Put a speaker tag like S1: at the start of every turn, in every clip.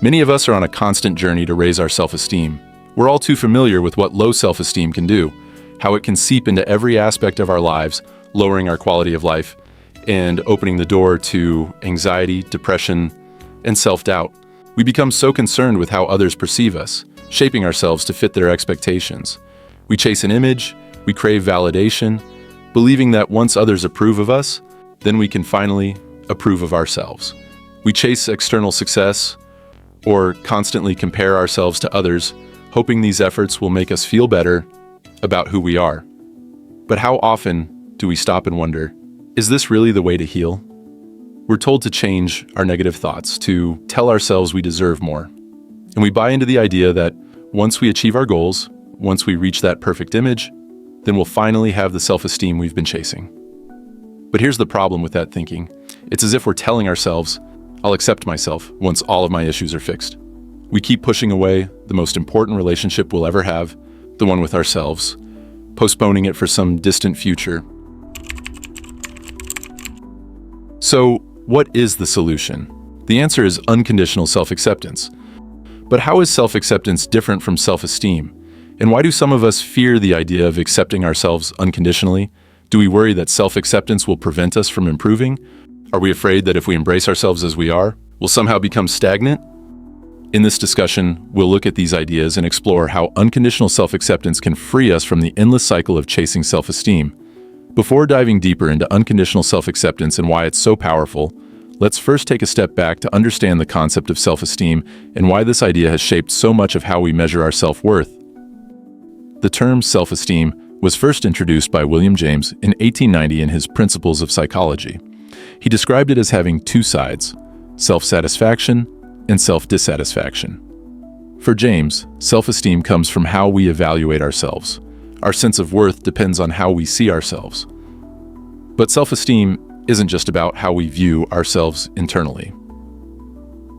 S1: Many of us are on a constant journey to raise our self-esteem. We're all too familiar with what low self-esteem can do, how it can seep into every aspect of our lives, lowering our quality of life, and opening the door to anxiety, depression, and self-doubt. We become so concerned with how others perceive us, shaping ourselves to fit their expectations. We chase an image, we crave validation, believing that once others approve of us, then we can finally approve of ourselves. We chase external success, or constantly compare ourselves to others, hoping these efforts will make us feel better about who we are. But how often do we stop and wonder, is this really the way to heal? We're told to change our negative thoughts, to tell ourselves we deserve more. And we buy into the idea that once we achieve our goals, once we reach that perfect image, then we'll finally have the self-esteem we've been chasing. But here's the problem with that thinking. It's as if we're telling ourselves, I'll accept myself once all of my issues are fixed. We keep pushing away the most important relationship we'll ever have, the one with ourselves, postponing it for some distant future. So, what is the solution? The answer is unconditional self-acceptance. But how is self-acceptance different from self-esteem? And why do some of us fear the idea of accepting ourselves unconditionally? Do we worry that self-acceptance will prevent us from improving? Are we afraid that if we embrace ourselves as we are, we'll somehow become stagnant? In this discussion, we'll look at these ideas and explore how unconditional self-acceptance can free us from the endless cycle of chasing self-esteem. Before diving deeper into unconditional self-acceptance and why it's so powerful, let's first take a step back to understand the concept of self-esteem and why this idea has shaped so much of how we measure our self-worth. The term self-esteem was first introduced by William James in 1890 in his Principles of Psychology. He described it as having two sides, self-satisfaction and self-dissatisfaction. For James, self-esteem comes from how we evaluate ourselves. Our sense of worth depends on how we see ourselves. But self-esteem isn't just about how we view ourselves internally.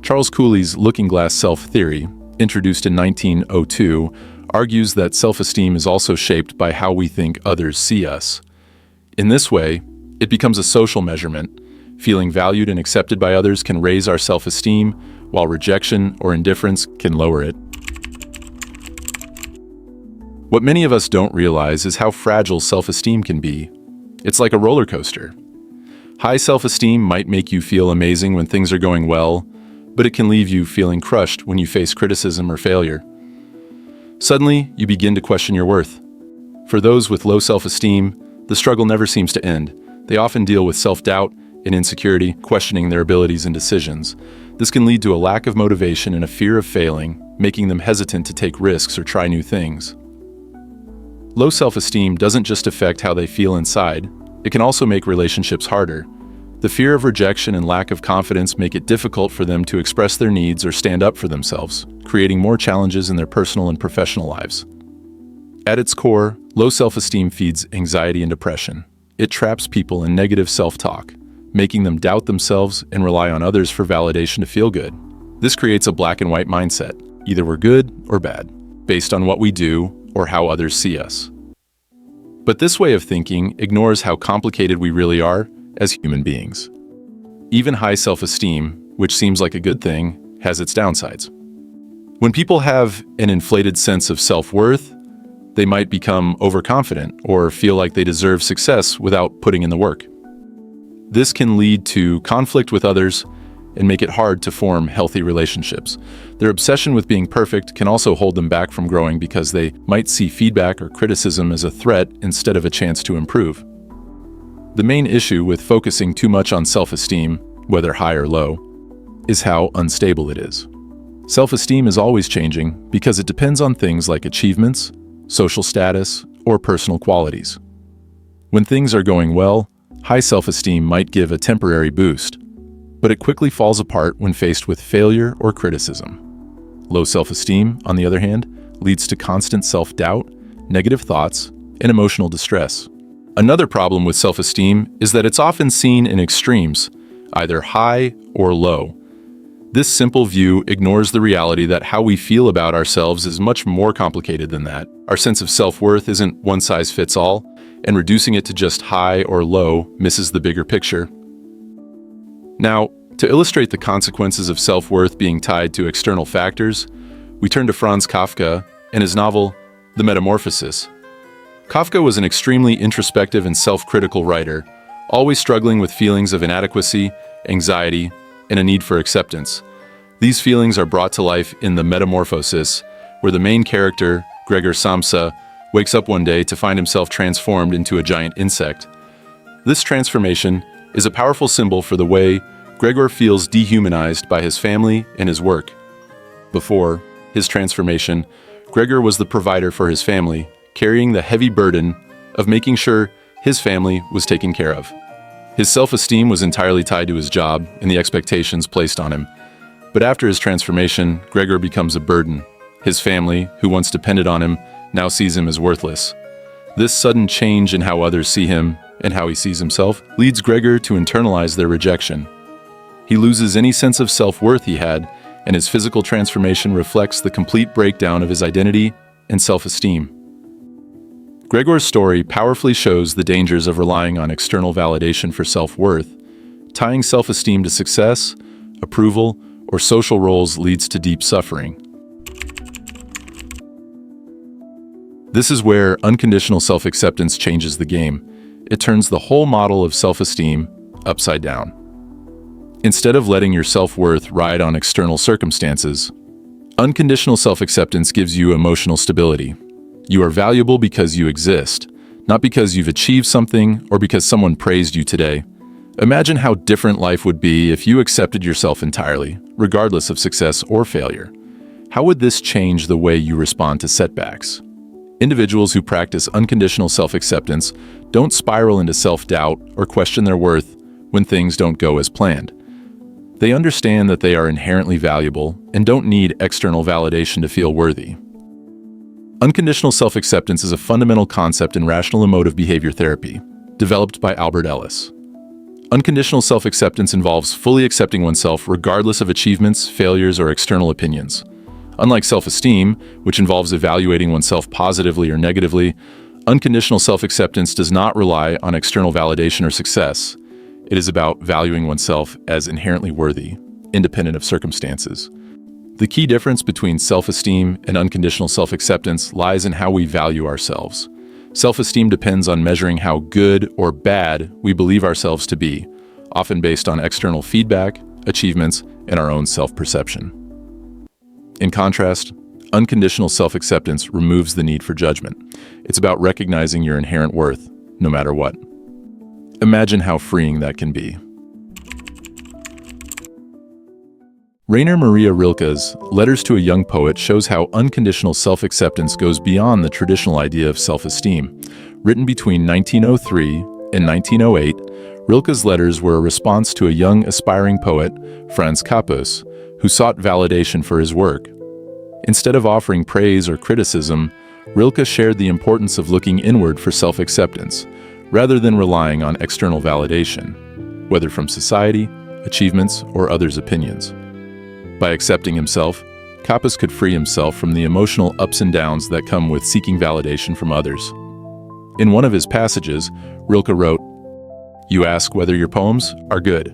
S1: Charles Cooley's looking glass self theory, introduced in 1902, argues that self-esteem is also shaped by how we think others see us. In this way, it becomes a social measurement. Feeling valued and accepted by others can raise our self-esteem, while rejection or indifference can lower it. What many of us don't realize is how fragile self-esteem can be. It's like a roller coaster. High self-esteem might make you feel amazing when things are going well, but it can leave you feeling crushed when you face criticism or failure. Suddenly, you begin to question your worth. For those with low self-esteem, the struggle never seems to end. They often deal with self-doubt and insecurity, questioning their abilities and decisions. This can lead to a lack of motivation and a fear of failing, making them hesitant to take risks or try new things. Low self-esteem doesn't just affect how they feel inside, it can also make relationships harder. The fear of rejection and lack of confidence make it difficult for them to express their needs or stand up for themselves, creating more challenges in their personal and professional lives. At its core, low self-esteem feeds anxiety and depression. It traps people in negative self-talk, making them doubt themselves and rely on others for validation to feel good. This creates a black and white mindset, either we're good or bad, based on what we do or how others see us. But this way of thinking ignores how complicated we really are as human beings. Even high self-esteem, which seems like a good thing, has its downsides. When people have an inflated sense of self-worth, they might become overconfident or feel like they deserve success without putting in the work. This can lead to conflict with others and make it hard to form healthy relationships. Their obsession with being perfect can also hold them back from growing because they might see feedback or criticism as a threat instead of a chance to improve. The main issue with focusing too much on self-esteem, whether high or low, is how unstable it is. Self-esteem is always changing because it depends on things like achievements, social status, or personal qualities. When things are going well, high self-esteem might give a temporary boost, but it quickly falls apart when faced with failure or criticism. Low self-esteem, on the other hand, leads to constant self-doubt, negative thoughts, and emotional distress. Another problem with self-esteem is that it's often seen in extremes, either high or low. This simple view ignores the reality that how we feel about ourselves is much more complicated than that. Our sense of self-worth isn't one size fits all, and reducing it to just high or low misses the bigger picture. Now, To illustrate the consequences of self-worth being tied to external factors, we turn to Franz Kafka and his novel, The Metamorphosis. Kafka was an extremely introspective and self-critical writer, always struggling with feelings of inadequacy, anxiety, and a need for acceptance. These feelings are brought to life in The Metamorphosis, where the main character, Gregor Samsa, wakes up one day to find himself transformed into a giant insect. This transformation is a powerful symbol for the way Gregor feels dehumanized by his family and his work. Before his transformation, Gregor was the provider for his family, carrying the heavy burden of making sure his family was taken care of. His self-esteem was entirely tied to his job and the expectations placed on him. But after his transformation, Gregor becomes a burden. His family, who once depended on him, now sees him as worthless. This sudden change in how others see him and how he sees himself leads Gregor to internalize their rejection. He loses any sense of self-worth he had, and his physical transformation reflects the complete breakdown of his identity and self-esteem. Gregor's story powerfully shows the dangers of relying on external validation for self-worth. Tying self-esteem to success, approval, or social roles leads to deep suffering. This is where unconditional self-acceptance changes the game. It turns the whole model of self-esteem upside down. Instead of letting your self-worth ride on external circumstances, unconditional self-acceptance gives you emotional stability. You are valuable because you exist, not because you've achieved something or because someone praised you today. Imagine how different life would be if you accepted yourself entirely, regardless of success or failure. How would this change the way you respond to setbacks? Individuals who practice unconditional self-acceptance don't spiral into self-doubt or question their worth when things don't go as planned. They understand that they are inherently valuable and don't need external validation to feel worthy. Unconditional self-acceptance is a fundamental concept in rational emotive behavior therapy, developed by Albert Ellis. Unconditional self-acceptance involves fully accepting oneself regardless of achievements, failures, or external opinions. Unlike self-esteem, which involves evaluating oneself positively or negatively, unconditional self-acceptance does not rely on external validation or success. It is about valuing oneself as inherently worthy, independent of circumstances. The key difference between self-esteem and unconditional self-acceptance lies in how we value ourselves. Self-esteem depends on measuring how good or bad we believe ourselves to be, often based on external feedback, achievements, and our own self-perception. In contrast, unconditional self-acceptance removes the need for judgment. It's about recognizing your inherent worth, no matter what. Imagine how freeing that can be. Rainer Maria Rilke's Letters to a Young Poet shows how unconditional self-acceptance goes beyond the traditional idea of self-esteem. Written between 1903 and 1908, Rilke's letters were a response to a young aspiring poet, Franz Kafka, who sought validation for his work. Instead of offering praise or criticism, Rilke shared the importance of looking inward for self-acceptance, rather than relying on external validation, whether from society, achievements, or others' opinions. By accepting himself, Kafka could free himself from the emotional ups and downs that come with seeking validation from others. In one of his passages, Rilke wrote, "You ask whether your poems are good.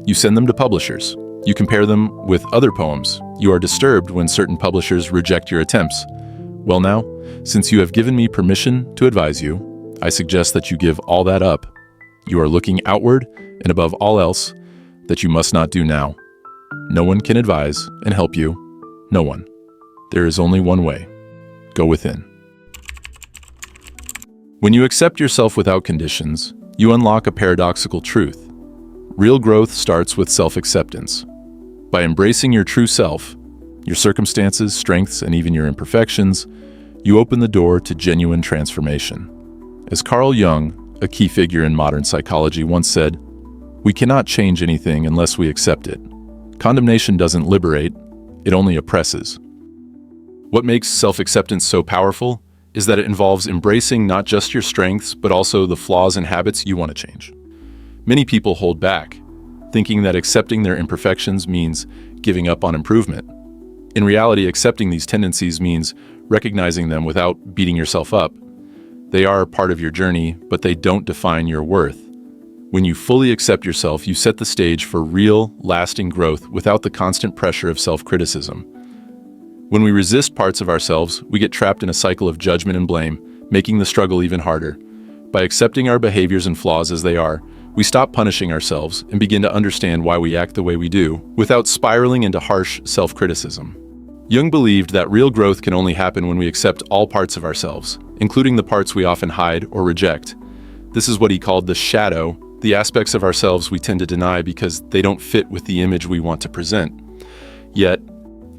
S1: You send them to publishers. You compare them with other poems. You are disturbed when certain publishers reject your attempts. Well now, since you have given me permission to advise you, I suggest that you give all that up. You are looking outward, and above all else, that you must not do now. No one can advise and help you. No one. There is only one way. Go within." When you accept yourself without conditions, you unlock a paradoxical truth. Real growth starts with self-acceptance. By embracing your true self, your circumstances, strengths, and even your imperfections, you open the door to genuine transformation. As Carl Jung, a key figure in modern psychology, once said, "We cannot change anything unless we accept it. Condemnation doesn't liberate, it only oppresses." What makes self-acceptance so powerful is that it involves embracing not just your strengths, but also the flaws and habits you want to change. Many people hold back, thinking that accepting their imperfections means giving up on improvement. In reality, accepting these tendencies means recognizing them without beating yourself up. They are part of your journey, but they don't define your worth. When you fully accept yourself, you set the stage for real, lasting growth without the constant pressure of self-criticism. When we resist parts of ourselves, we get trapped in a cycle of judgment and blame, making the struggle even harder. By accepting our behaviors and flaws as they are, we stop punishing ourselves and begin to understand why we act the way we do, without spiraling into harsh self-criticism. Jung believed that real growth can only happen when we accept all parts of ourselves, including the parts we often hide or reject. This is what he called the shadow, the aspects of ourselves we tend to deny because they don't fit with the image we want to present. Yet,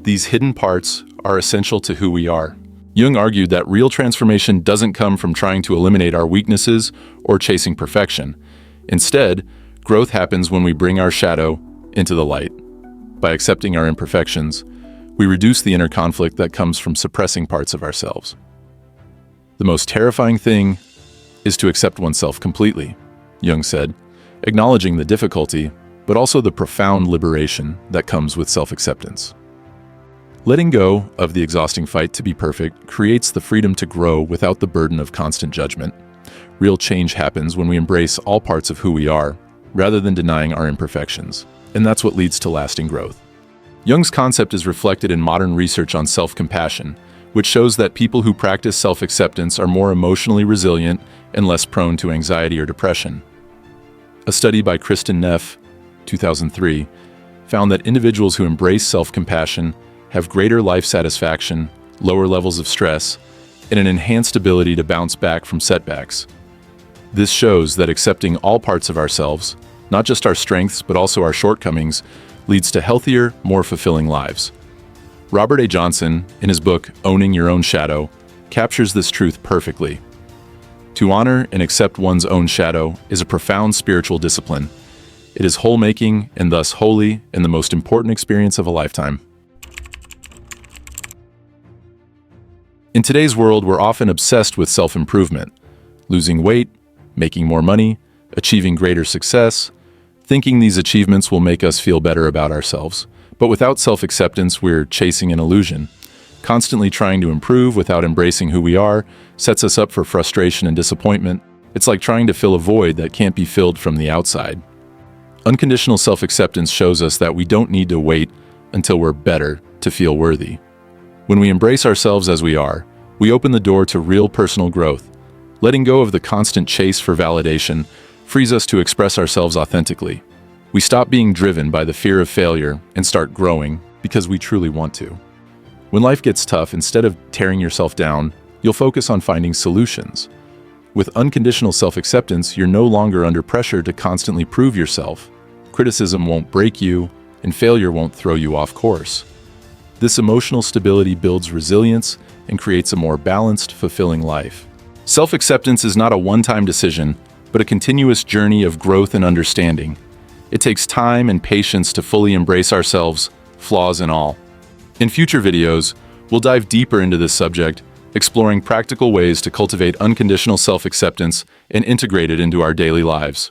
S1: these hidden parts are essential to who we are. Jung argued that real transformation doesn't come from trying to eliminate our weaknesses or chasing perfection. Instead, growth happens when we bring our shadow into the light. By accepting our imperfections, we reduce the inner conflict that comes from suppressing parts of ourselves. The most terrifying thing is to accept oneself completely, Jung said, acknowledging the difficulty, but also the profound liberation that comes with self-acceptance. Letting go of the exhausting fight to be perfect creates the freedom to grow without the burden of constant judgment. Real change happens when we embrace all parts of who we are, rather than denying our imperfections, and that's what leads to lasting growth. Jung's concept is reflected in modern research on self-compassion, which shows that people who practice self-acceptance are more emotionally resilient and less prone to anxiety or depression. A study by Kristen Neff, 2003, found that individuals who embrace self-compassion have greater life satisfaction, lower levels of stress, and an enhanced ability to bounce back from setbacks. This shows that accepting all parts of ourselves, not just our strengths but also our shortcomings, leads to healthier, more fulfilling lives. Robert A. Johnson, in his book Owning Your Own Shadow, captures this truth perfectly. To honor and accept one's own shadow is a profound spiritual discipline. It is whole-making and thus holy and the most important experience of a lifetime. In today's world, we're often obsessed with self-improvement, losing weight, making more money, achieving greater success, thinking these achievements will make us feel better about ourselves. But without self-acceptance, we're chasing an illusion. Constantly trying to improve without embracing who we are sets us up for frustration and disappointment. It's like trying to fill a void that can't be filled from the outside. Unconditional self-acceptance shows us that we don't need to wait until we're better to feel worthy. When we embrace ourselves as we are, we open the door to real personal growth. Letting go of the constant chase for validation frees us to express ourselves authentically. We stop being driven by the fear of failure and start growing because we truly want to. When life gets tough, instead of tearing yourself down, you'll focus on finding solutions. With unconditional self-acceptance, you're no longer under pressure to constantly prove yourself. Criticism won't break you, and failure won't throw you off course. This emotional stability builds resilience and creates a more balanced, fulfilling life. Self-acceptance is not a one-time decision, but a continuous journey of growth and understanding. It takes time and patience to fully embrace ourselves, flaws and all. In future videos, we'll dive deeper into this subject, exploring practical ways to cultivate unconditional self-acceptance and integrate it into our daily lives.